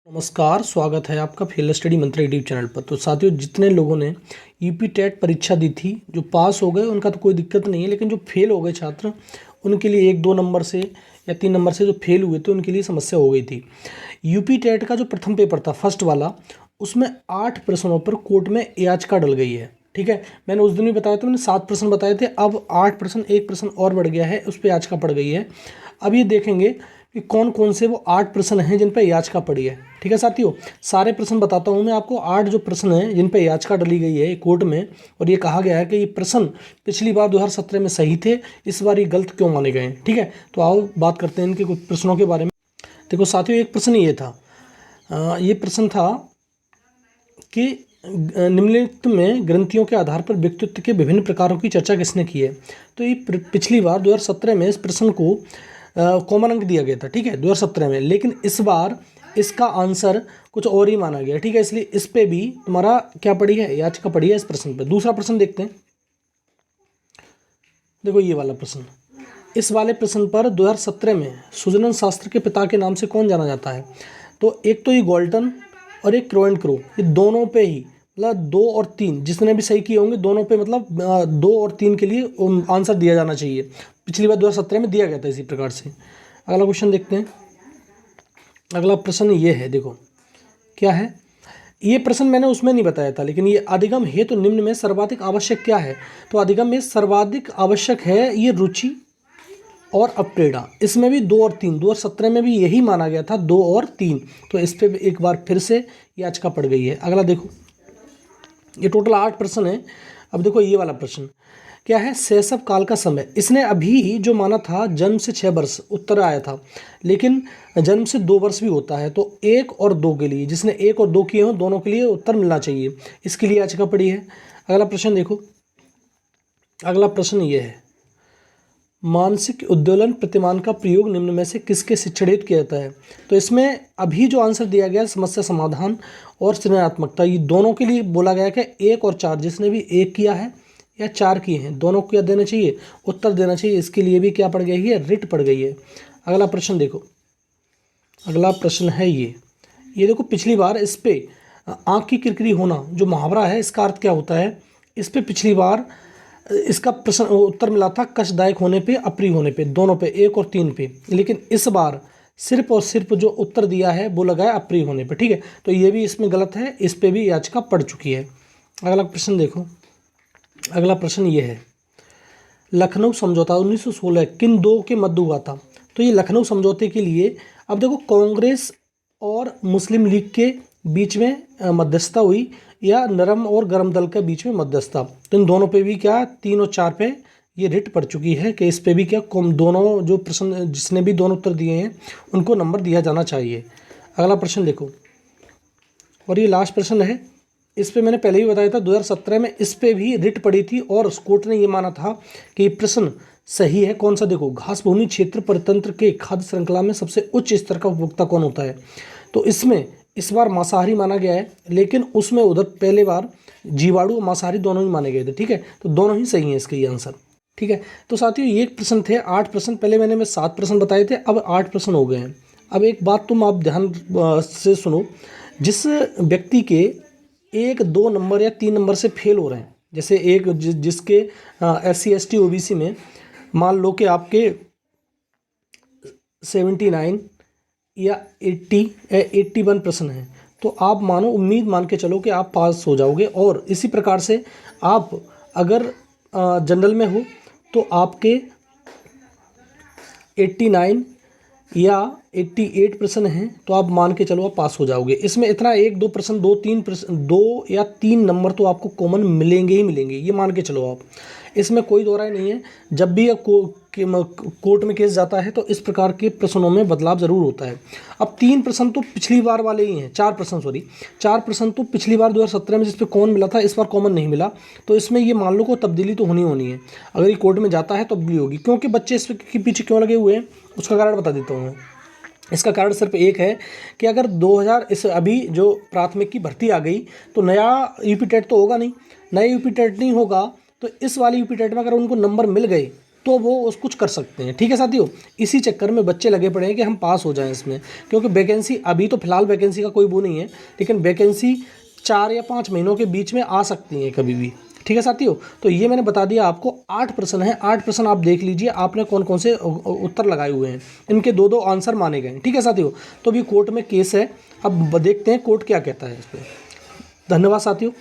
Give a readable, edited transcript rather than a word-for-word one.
नमस्कार, स्वागत है आपका फील्ड स्टडी मंत्र यूट्यूब चैनल पर। तो साथियों, जितने लोगों ने यूपी टेट परीक्षा दी थी, जो पास हो गए उनका तो कोई दिक्कत नहीं है, लेकिन जो फेल हो गए छात्र, उनके लिए 1-2 नंबर से या 3 नंबर से जो फेल हुए थे उनके लिए समस्या हो गई थी। यूपी टेट का जो प्रथम पेपर था, फर्स्ट वाला, उसमें 8 प्रश्नों पर कोर्ट में याचिका डल गई है। ठीक है, मैंने उस दिन भी बताया था, मैंने 7 प्रश्न बताए थे, अब 8 प्रश्न, 1 प्रश्न और बढ़ गया है, उस पर याचिका पड़ गई है। अब ये देखेंगे कि कौन कौन से वो 8 प्रश्न हैं जिन पर याचिका पड़ी है। ठीक है साथियों, सारे प्रश्न बताता हूँ मैं आपको। 8 जो प्रश्न हैं जिन पर याचिका डली गई है कोर्ट में, और ये कहा गया है कि ये प्रश्न पिछली बार 2017 में सही थे, इस बार ये गलत क्यों माने गए हैं। ठीक है, तो आओ बात करते हैं इनके कुछ प्रश्नों के बारे में। देखो साथियों, एक प्रश्न ये था, ये प्रश्न था कि निम्नलिखित में ग्रंथियों के आधार पर व्यक्तित्व के विभिन्न प्रकारों की चर्चा किसने की है। तो ये पिछली बार 2017 में इस प्रश्न को कॉमन अंक दिया गया था। ठीक है, 2017 में, लेकिन इस बार इसका आंसर कुछ और ही माना गया। ठीक है, इसलिए इस पे भी तुम्हारा क्या पड़ी है, याचिका पड़ी है इस प्रश्न पे। दूसरा प्रश्न देखते हैं। देखो ये वाला प्रश्न, इस वाले प्रश्न पर 2017 में सुजनन शास्त्र के पिता के नाम से कौन जाना जाता है। तो एक तो ये गॉल्टन और एक क्रो एंड क्रो, ये दोनों पे ही, मतलब 2 और 3 जिसने भी सही किए होंगे दोनों पे, मतलब 2 और 3 के लिए आंसर दिया जाना चाहिए। पिछली बार 2017 में दिया गया था इसी प्रकार से। अगला क्वेश्चन देखते हैं। अगला प्रश्न ये है, देखो क्या है। ये प्रश्न मैंने उसमें नहीं बताया था, लेकिन ये अधिगम हेतु तो निम्न में सर्वाधिक आवश्यक क्या है। तो अधिगम में सर्वाधिक आवश्यक है ये रुचि और अप्रेड़ा। इसमें भी 2 और 3, 2017 में भी यही माना गया था, 2 और 3। तो इस पर एक बार फिर से याचिका पड़ गई है। अगला देखो, ये टोटल 8 प्रश्न है। अब देखो ये वाला प्रश्न क्या है, शैशव काल का समय। इसने अभी जो माना था जन्म से 6 वर्ष उत्तर आया था, लेकिन जन्म से 2 वर्ष भी होता है। तो 1 और 2 के लिए, जिसने 1 और 2 किए हों, दोनों के लिए उत्तर मिलना चाहिए, इसके लिए याचिका पड़ी है। अगला प्रश्न देखो, अगला प्रश्न ये है, मानसिक उद्दोलन प्रतिमान का प्रयोग निम्न में से किसके शिक्षण हेतु किया जाता है। तो इसमें अभी जो आंसर दिया गया है, समस्या समाधान और सृजनात्मकता, ये दोनों के लिए बोला गया कि 1 और 4, जिसने भी 1 किया है या 4 किए हैं, दोनों को क्या देना चाहिए, उत्तर देना चाहिए। इसके लिए भी क्या पड़ गई है, रिट पड़ गई है। अगला प्रश्न देखो, अगला प्रश्न है ये देखो, पिछली बार इस पे आँख की किरकिरी होना जो मुहावरा है, इसका अर्थ क्या होता है। इस पे पिछली बार इसका प्रश्न उत्तर मिला था कष्टदायक होने पे, अप्रिय होने पे, दोनों पे, 1 और 3 पे। लेकिन इस बार सिर्फ और सिर्फ जो उत्तर दिया है वो लगा है अप्रिय होने पे। ठीक है, तो ये भी इसमें गलत है, इस पे भी याचिका पड़ चुकी है। अगला प्रश्न देखो, अगला प्रश्न ये है, लखनऊ समझौता 1916 किन 2 के मध्य हुआ था। तो ये लखनऊ समझौते के लिए, अब देखो, कांग्रेस और मुस्लिम लीग के बीच में मध्यस्थता हुई, या नरम और गरम दल के बीच में मध्यस्थता। तो इन दोनों पे भी क्या 3 और 4 पे ये रिट पड़ चुकी है कि इस पे भी क्या दोनों जो प्रश्न, जिसने भी दोनों उत्तर दिए हैं उनको नंबर दिया जाना चाहिए। अगला प्रश्न देखो, और ये लास्ट प्रश्न है। इस पे मैंने पहले ही बताया था, 2017 में इस पे भी रिट पड़ी थी और कोर्ट ने ये माना था कि ये प्रश्न सही है। कौन सा, देखो, घास भूमि क्षेत्र परितंत्र के खाद्य श्रृंखला में सबसे उच्च स्तर का उपभोक्ता कौन होता है। तो इसमें इस बार मांसाहारी माना गया है, लेकिन उसमें उधर पहले बार जीवाणु और मांसाहारी दोनों ही माने गए थे। ठीक है, तो दोनों ही सही हैं इसके ये आंसर। ठीक है, तो साथियों ये प्रश्न थे 8 प्रश्न, पहले मैं 7 प्रश्न बताए थे, अब 8 प्रश्न हो गए हैं। अब एक बात तुम आप ध्यान से सुनो, जिस व्यक्ति के 1, 2 नंबर या 3 नंबर से फेल हो रहे हैं, जैसे एक जिसके SC ST OBC में मान लो कि आपके 79 या 81 प्रश्न हैं, तो आप मानो, उम्मीद मान के चलो कि आप पास हो जाओगे। और इसी प्रकार से आप अगर जनरल में हो तो आपके 89 या 88 प्रश्न हैं, तो आप मान के चलो आप पास हो जाओगे। इसमें इतना 1-2 प्रश्न, 2-3 प्रश्न, 2 या 3 नंबर तो आपको कॉमन मिलेंगे ही मिलेंगे, ये मान के चलो आप। इसमें कोई दो राय नहीं है। जब भी कोर्ट में केस जाता है तो इस प्रकार के प्रश्नों में बदलाव जरूर होता है। अब 3 प्रश्न तो पिछली बार वाले ही हैं, 4 प्रश्न तो पिछली बार 2017 में जिस पे कॉमन मिला था, इस बार कॉमन नहीं मिला। तो इसमें ये मान लो को तब्दीली तो होनी है। अगर ये कोर्ट में जाता है तो तब्दीली होगी। क्योंकि बच्चे इसके पीछे क्यों लगे हुए हैं, उसका कारण बता देता हूँ मैं। इसका कारण सिर्फ एक है कि अगर 2000 इस अभी जो प्राथमिक की भर्ती आ गई, तो नया यूपी टेट तो होगा नहीं, नया यूपी टेट नहीं होगा, तो इस वाले यूपी टेट में अगर उनको नंबर मिल गए तो वो उस कुछ कर सकते हैं। ठीक है साथियों, इसी चक्कर में बच्चे लगे पड़े हैं कि हम पास हो जाएं इसमें, क्योंकि वैकेंसी अभी तो फिलहाल वैकेंसी का कोई वो नहीं है, लेकिन वैकेंसी 4 या 5 महीनों के बीच में आ सकती है कभी भी। ठीक है साथियों, तो ये मैंने बता दिया आपको। 8 प्रश्न हैं, 8 प्रश्न आप देख लीजिए आपने कौन कौन से उत्तर लगाए हुए हैं, इनके 2-2 आंसर माने गए। ठीक है साथियों, तो अभी कोर्ट में केस है, अब देखते हैं कोर्ट क्या कहता है इस पर। धन्यवाद साथियों।